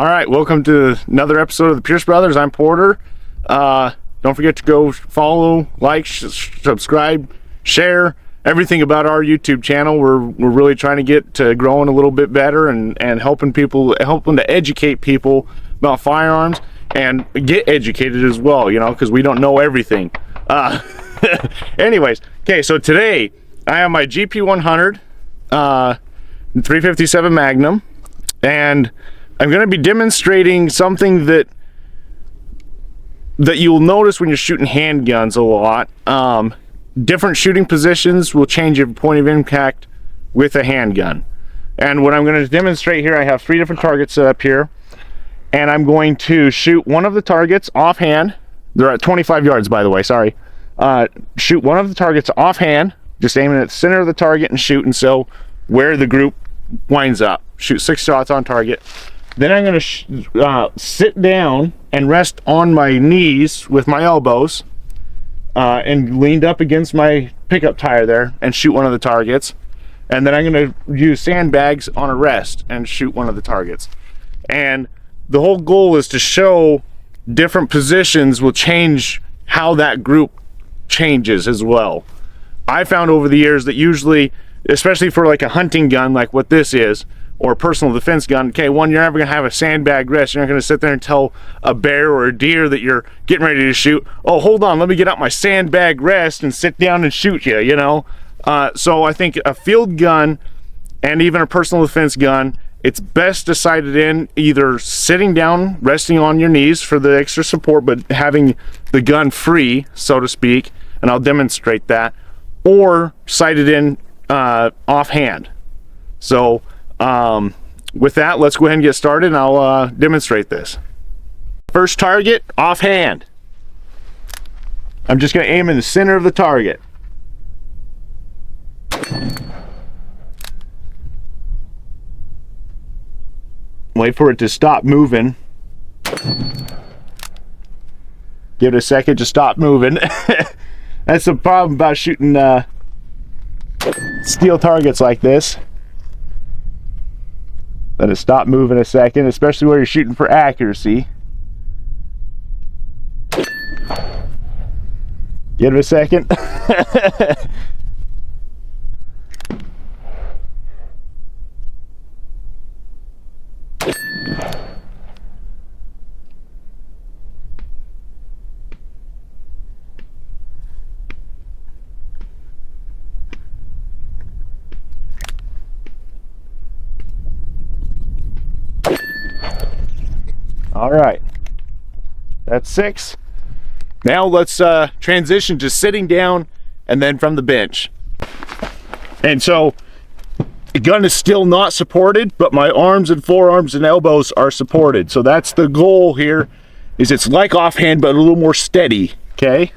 All right, welcome to another episode of the Pierce Brothers. I'm Porter. Don't forget to go follow, like, subscribe, share everything about our YouTube channel. We're really trying to get to growing a little bit better and helping to educate people about firearms and get educated as well, you know, because we don't know everything. Anyways, okay, so today I have my GP100 357 Magnum, and I'm going to be demonstrating something that you'll notice when you're shooting handguns a lot. Different shooting positions will change your point of impact with a handgun. And what I'm going to demonstrate here, I have 3 different targets set up here, and I'm going to shoot one of the targets offhand. They're at 25 yards, by the way, sorry. Shoot one of the targets offhand, just aiming at the center of the target and shooting so where the group winds up. Shoot 6 shots on target. Then I'm going to sit down and rest on my knees with my elbows and leaned up against my pickup tire there and shoot one of the targets. And then I'm going to use sandbags on a rest and shoot one of the targets. And the whole goal is to show different positions will change how that group changes as well. I found over the years that usually, especially for like a hunting gun like what this is, or a personal defense gun, okay, one, you're never going to have a sandbag rest. You're not going to sit there and tell a bear or a deer that you're getting ready to shoot, oh, hold on, let me get out my sandbag rest and sit down and shoot you, you know? So I think a field gun and even a personal defense gun, it's best decided in either sitting down, resting on your knees for the extra support, but having the gun free, so to speak, and I'll demonstrate that, or sighted in offhand. So, with that, let's go ahead and get started, and I'll demonstrate this. First target, offhand. I'm just going to aim in the center of the target. Wait for it to stop moving. Give it a second to stop moving. That's the problem about shooting steel targets like this. Let it stop moving a second, especially where you're shooting for accuracy. Give it a second. All right, that's 6. Now let's transition to sitting down and then from the bench. And so the gun is still not supported, but my arms and forearms and elbows are supported. So that's the goal here, is it's like offhand, but a little more steady, okay?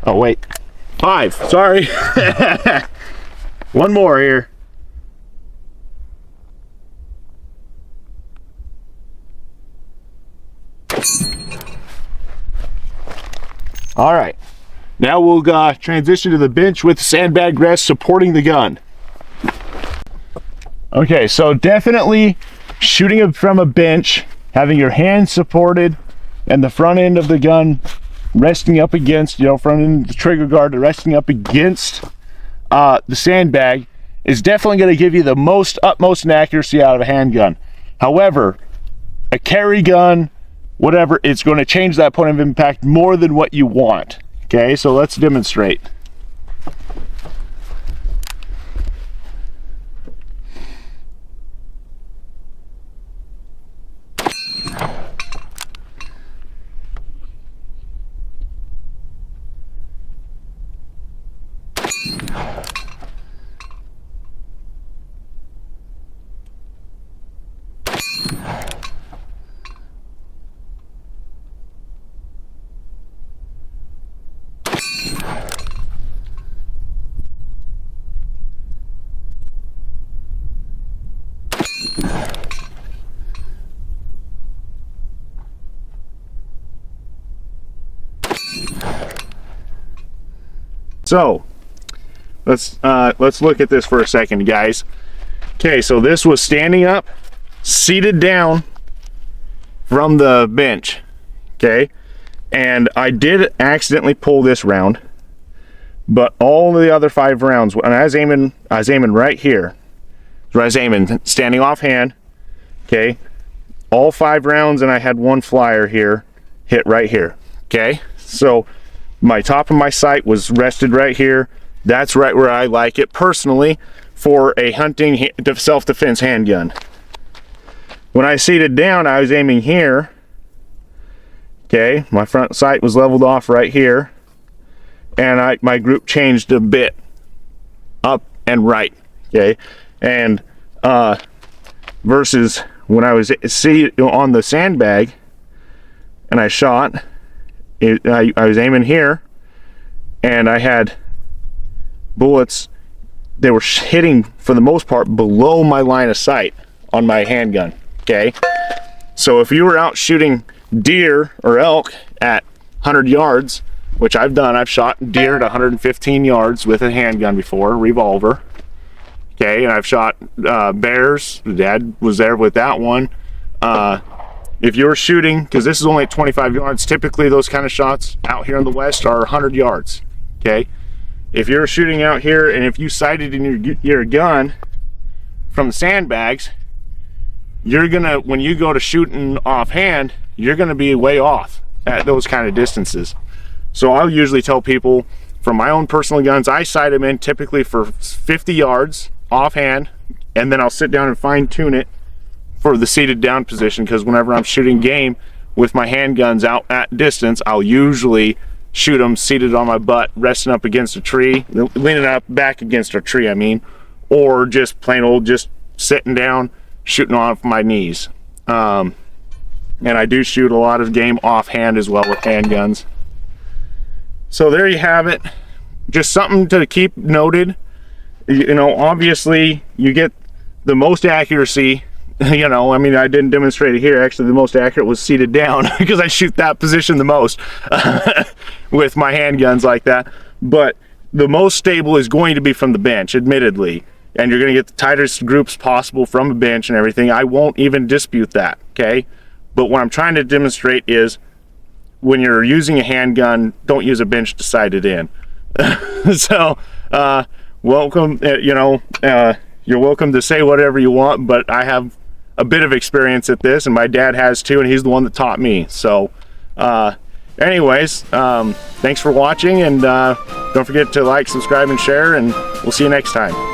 Oh wait, 5, sorry. One more here. All right, now we'll transition to the bench with sandbag rest supporting the gun. Okay, so definitely shooting from a bench, having your hands supported and the front end of the gun resting up against, you know, front end of the trigger guard resting up against the sandbag is definitely going to give you the utmost accuracy out of a handgun. However, a carry gun, whatever, it's going to change that point of impact more than what you want. Okay, so let's demonstrate. So let's look at this for a second, guys. Okay, so this was standing up, seated down from the bench. Okay, and I did accidentally pull this round, but all the other 5 rounds, when I was aiming right here. Where I was aiming, standing offhand. Okay, all 5 rounds, and I had 1 flyer here, hit right here. Okay, so my top of my sight was rested right here. That's right where I like it personally for a hunting self-defense handgun. When I seated down, I was aiming here. Okay, my front sight was leveled off right here, and my group changed a bit, up and right. Okay, and versus when I was on the sandbag and I shot, I was aiming here, and I had bullets. They were hitting for the most part below my line of sight on my handgun. Okay, so if you were out shooting deer or elk at 100 yards, which I've done, I've shot deer at 115 yards with a handgun before, revolver. Okay, and I've shot bears. Dad was there with that one. If you're shooting, because this is only at 25 yards, typically those kind of shots out here in the West are 100 yards. Okay, if you're shooting out here and if you sighted in your gun from the sandbags, you're gonna, when you go to shooting offhand, you're gonna be way off at those kind of distances. So I'll usually tell people, from my own personal guns, I sight them in typically for 50 yards offhand, and then I'll sit down and fine tune it for the seated down position, because whenever I'm shooting game with my handguns out at distance, I'll usually shoot them seated on my butt, resting up against a tree, leaning up back against a tree, I mean, or just plain old just sitting down, shooting off my knees. And I do shoot a lot of game offhand as well with handguns. So there you have it. Just something to keep noted. You know, obviously you get the most accuracy. You know, I mean, I didn't demonstrate it here. Actually, the most accurate was seated down because I shoot that position the most with my handguns like that. But the most stable is going to be from the bench, admittedly. And you're going to get the tightest groups possible from a bench and everything. I won't even dispute that, okay? But what I'm trying to demonstrate is when you're using a handgun, don't use a bench to sight it in. So, welcome, you're welcome to say whatever you want, but I have a bit of experience at this, and my dad has too, and he's the one that taught me. So, anyways, thanks for watching, and don't forget to like, subscribe, and share, and we'll see you next time.